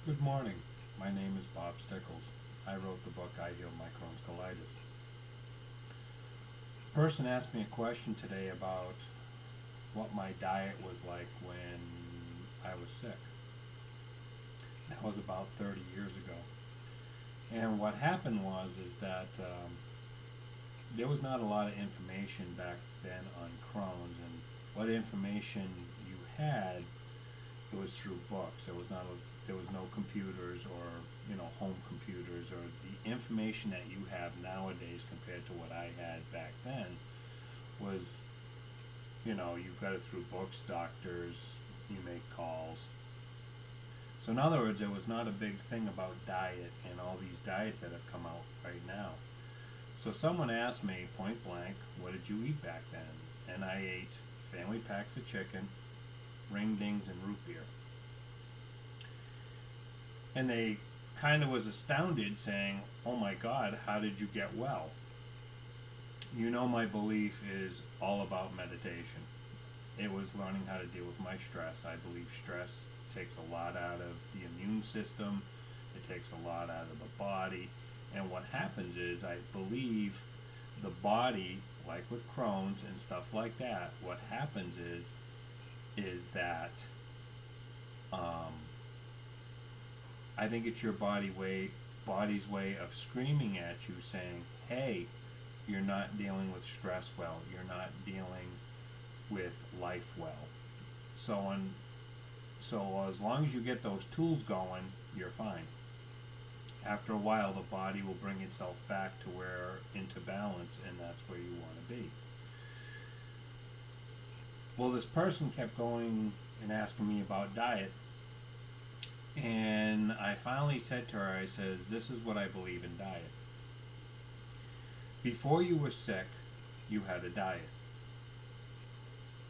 Good morning. My name is Bob Stickles. I wrote the book I Healed My Crohn's Colitis. A person asked me a question today about what my diet was like when I was sick. That was about 30 years ago. And what happened was is that there was not a lot of information back then on Crohn's, and what information you had, it was through books. There was no computers or home computers, or the information that you have nowadays compared to what I had back then was, you got it through books, doctors, you make calls. So in other words, there was not a big thing about diet and all these diets that have come out right now. So someone asked me point blank, what did you eat back then? And I ate family packs of chicken, ring dings, and root beer. And they kind of was astounded, saying, oh my God, how did you get well? My belief is all about meditation. It was learning how to deal with my stress. I believe stress takes a lot out of the immune system. It takes a lot out of the body. And what happens is, I believe the body, like with Crohn's and stuff like that, what happens is that I think it's your body's way of screaming at you, saying, hey, you're not dealing with stress well. You're not dealing with life well. So as long as you get those tools going, you're fine. After a while, the body will bring itself back to where into balance, and that's where you want to be. Well, this person kept going and asking me about diet, and I finally said to her, I said, this is what I believe in diet. Before you were sick, you had a diet.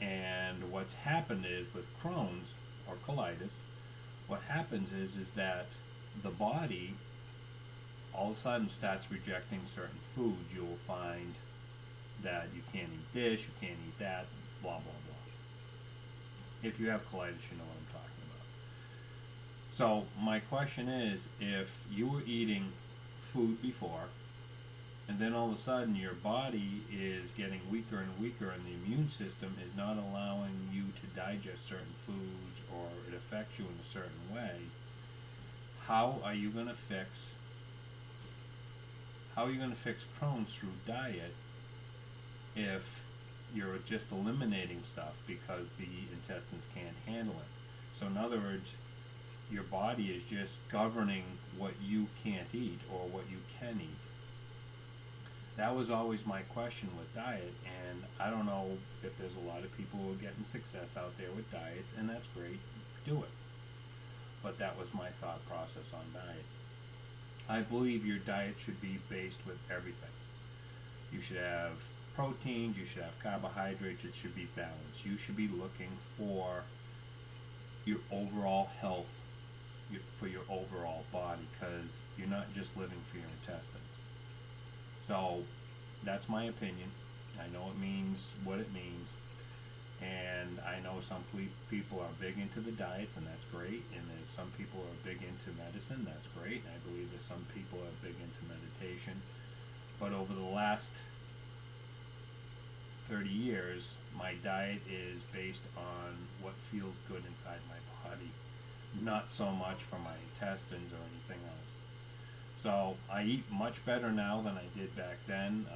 And what's happened is, with Crohn's or colitis, what happens is that the body all of a sudden starts rejecting certain foods. You'll find that you can't eat this, you can't eat that, blah, blah, blah. If you have colitis, you know what I'm talking about. So my question is, if you were eating food before, and then all of a sudden your body is getting weaker and weaker, and the immune system is not allowing you to digest certain foods, or it affects you in a certain way, how are you going to fix Crohn's through diet if you're just eliminating stuff because the intestines can't handle it? So in other words, your body is just governing what you can't eat or what you can eat. That was always my question with diet, and I don't know if there's a lot of people who are getting success out there with diets, and that's great, do it. But that was my thought process on diet. I believe your diet should be based with everything. You should have proteins, you should have carbohydrates, it should be balanced. You should be looking for your overall health, for your overall body, because you're not just living for your intestines. So that's my opinion. I know it means what it means, and I know some people are big into the diets, and that's great, and there's some people who are big into medicine, that's great, and I believe there's some people who are big into meditation. But over the last 30 years, my diet is based on what feels good inside my body, not so much for my intestines or anything else. So I eat much better now than I did back then.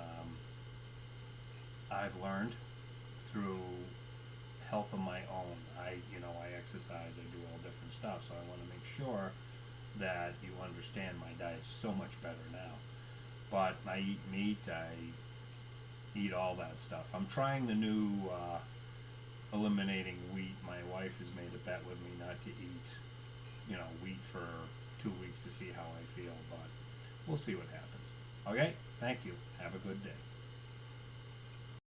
I've learned through health of my own. I exercise, I do all different stuff, so I want to make sure that you understand my diet's so much better now. But I eat meat, I eat all that stuff. I'm trying the new eliminating wheat. My wife has made a bet with me not to eat, wheat for 2 weeks to see how I feel, but we'll see what happens. Okay? Thank you. Have a good day.